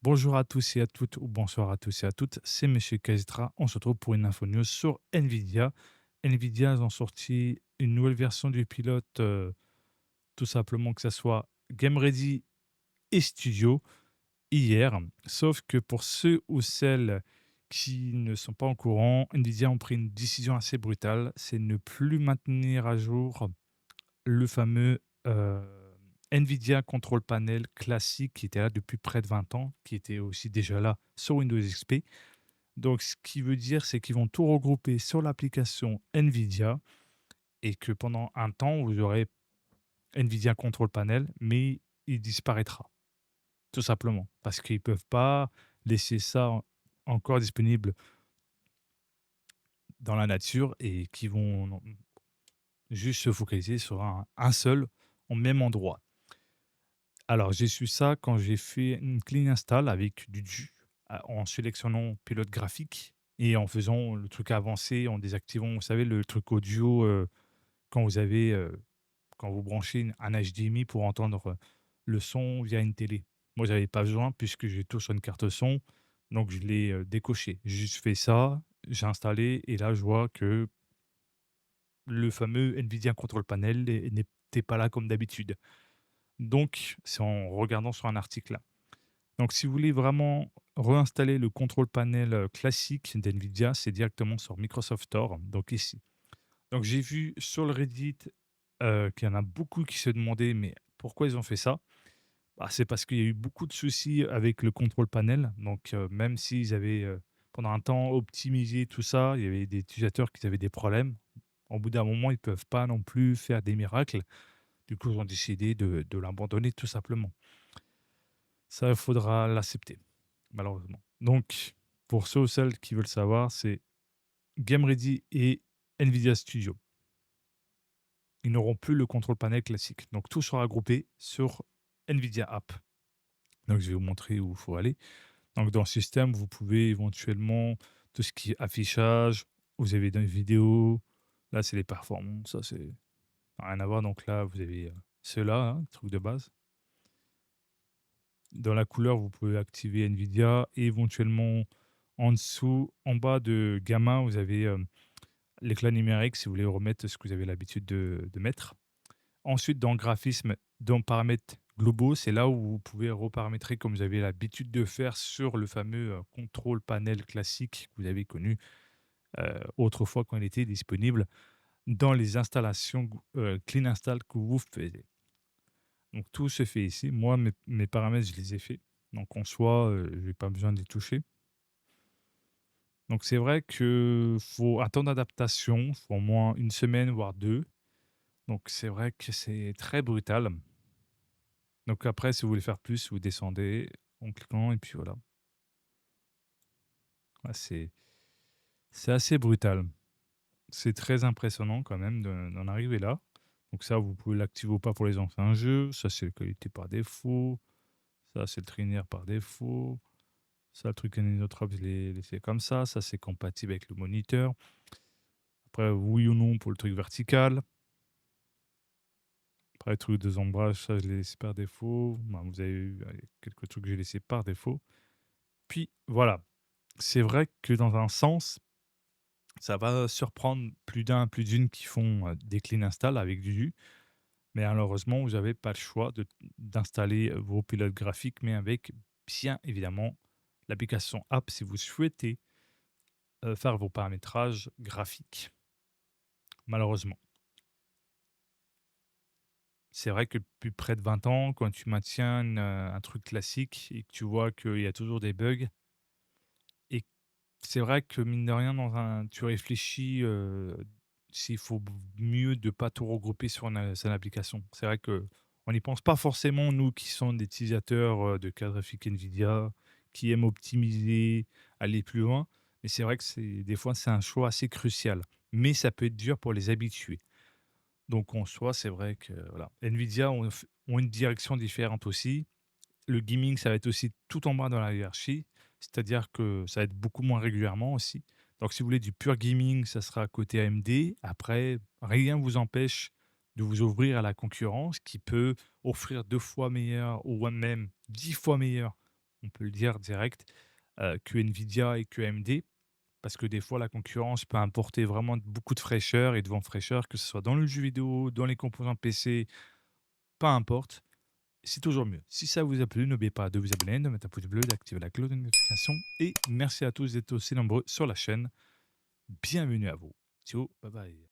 Bonjour à tous et à toutes, ou bonsoir à tous et à toutes, c'est Monsieur Kazitra. On se retrouve pour une info news sur Nvidia. Nvidia, ils ont sorti une nouvelle version du pilote, tout simplement que ça soit Game Ready et Studio hier. Sauf que pour ceux ou celles qui ne sont pas au courant, Nvidia ont pris une décision assez brutale, c'est ne plus maintenir à jour le fameux Nvidia Control Panel classique qui était là depuis près de 20 ans, qui était aussi déjà là sur Windows XP. Donc, ce qui veut dire, c'est qu'ils vont tout regrouper sur l'application Nvidia et que pendant un temps, vous aurez Nvidia Control Panel, mais il disparaîtra, tout simplement, parce qu'ils ne peuvent pas laisser ça encore disponible dans la nature et qui vont juste se focaliser sur un seul, au même endroit. Alors, j'ai su ça quand j'ai fait une clean install avec du en sélectionnant pilote graphique et en faisant le truc avancé, en désactivant, vous savez, le truc audio, quand vous avez, quand vous branchez un HDMI pour entendre, le son via une télé. Moi, j'avais pas besoin puisque j'ai tout sur une carte son, donc je l'ai, décoché. J'ai juste fait ça, j'ai installé et là, je vois que le fameux NVIDIA Control Panel n'était pas là comme d'habitude. Donc c'est en regardant sur un article là. Donc, si vous voulez vraiment réinstaller le contrôle panel classique d'NVIDIA, c'est directement sur Microsoft Store, donc ici. Donc, j'ai vu sur le Reddit qu'il y en a beaucoup qui se demandaient, mais pourquoi ils ont fait ça? Bah, c'est parce qu'il y a eu beaucoup de soucis avec le contrôle panel. Donc, même s'ils avaient pendant un temps optimisé tout ça, il y avait des utilisateurs qui avaient des problèmes. Au bout d'un moment, ils ne peuvent pas non plus faire des miracles. Du coup, ils ont décidé de l'abandonner tout simplement. Ça, il faudra l'accepter, malheureusement. Donc, pour ceux ou celles qui veulent savoir, c'est GameReady et NVIDIA Studio. Ils n'auront plus le contrôle panel classique. Donc, tout sera groupé sur NVIDIA App. Donc, je vais vous montrer où il faut aller. Donc, dans le système, vous pouvez éventuellement tout ce qui est affichage. Vous avez des vidéos. Là, c'est les performances. Ça, c'est rien à voir. Donc, là, vous avez ceux-là, hein, truc de base. Dans la couleur, vous pouvez activer NVIDIA et éventuellement en dessous, en bas de gamin, vous avez l'éclat numérique si vous voulez remettre ce que vous avez l'habitude de mettre. Ensuite, dans graphisme, dans paramètres globaux, c'est là où vous pouvez reparamétrer comme vous avez l'habitude de faire sur le fameux contrôle panel classique que vous avez connu autrefois quand il était disponible dans les installations Clean Install que vous faisiez. Donc tout se fait ici. Moi, mes paramètres, je les ai faits. Donc en soi, je n'ai pas besoin d'y toucher. Donc c'est vrai que faut un temps d'adaptation, faut au moins une semaine, voire 2. Donc c'est vrai que c'est très brutal. Donc après, si vous voulez faire plus, vous descendez en cliquant et puis voilà. Ouais, c'est assez brutal. C'est très impressionnant quand même d'en arriver là. Donc ça, vous pouvez l'activer ou pas pour les anciens jeux. Ça, c'est la qualité par défaut. Ça, c'est le trainer par défaut. Ça, le truc anisotrope, je l'ai laissé comme ça. Ça, c'est compatible avec le moniteur. Après, oui ou non pour le truc vertical. Après, le truc de zambrage, ça, je l'ai laissé par défaut. Bah, vous avez eu quelques trucs que j'ai laissés par défaut. Puis, voilà. C'est vrai que dans un sens, ça va surprendre plus d'un, plus d'une qui font des clean install avec du jus. Mais malheureusement, vous n'avez pas le choix d'installer vos pilotes graphiques, mais avec bien évidemment l'application app si vous souhaitez faire vos paramétrages graphiques. Malheureusement. C'est vrai que depuis près de 20 ans, quand tu maintiens un truc classique et que tu vois qu'il y a toujours des bugs, et c'est vrai que mine de rien, tu réfléchis s'il faut mieux de pas tout regrouper sur une application. C'est vrai que on n'y pense pas forcément, nous qui sommes des utilisateurs de carte graphique Nvidia, qui aiment optimiser, aller plus loin. Mais c'est vrai que des fois, c'est un choix assez crucial. Mais ça peut être dur pour les habitués. Donc en soi, c'est vrai que voilà. Nvidia ont une direction différente aussi. Le gaming, ça va être aussi tout en bas dans la hiérarchie, c'est-à-dire que ça va être beaucoup moins régulièrement aussi. Donc si vous voulez du pur gaming, ça sera à côté AMD. Après, rien ne vous empêche de vous ouvrir à la concurrence qui peut offrir 2 fois meilleur ou même 10 fois meilleur on peut le dire direct, que Nvidia et que AMD. Parce que des fois, la concurrence peut apporter vraiment beaucoup de fraîcheur et de vent fraîcheur, que ce soit dans le jeu vidéo, dans les composants PC, peu importe, c'est toujours mieux. Si ça vous a plu, n'oubliez pas de vous abonner, de mettre un pouce bleu, d'activer la cloche de notification et merci à tous d'être aussi nombreux sur la chaîne. Bienvenue à vous. Ciao, bye bye.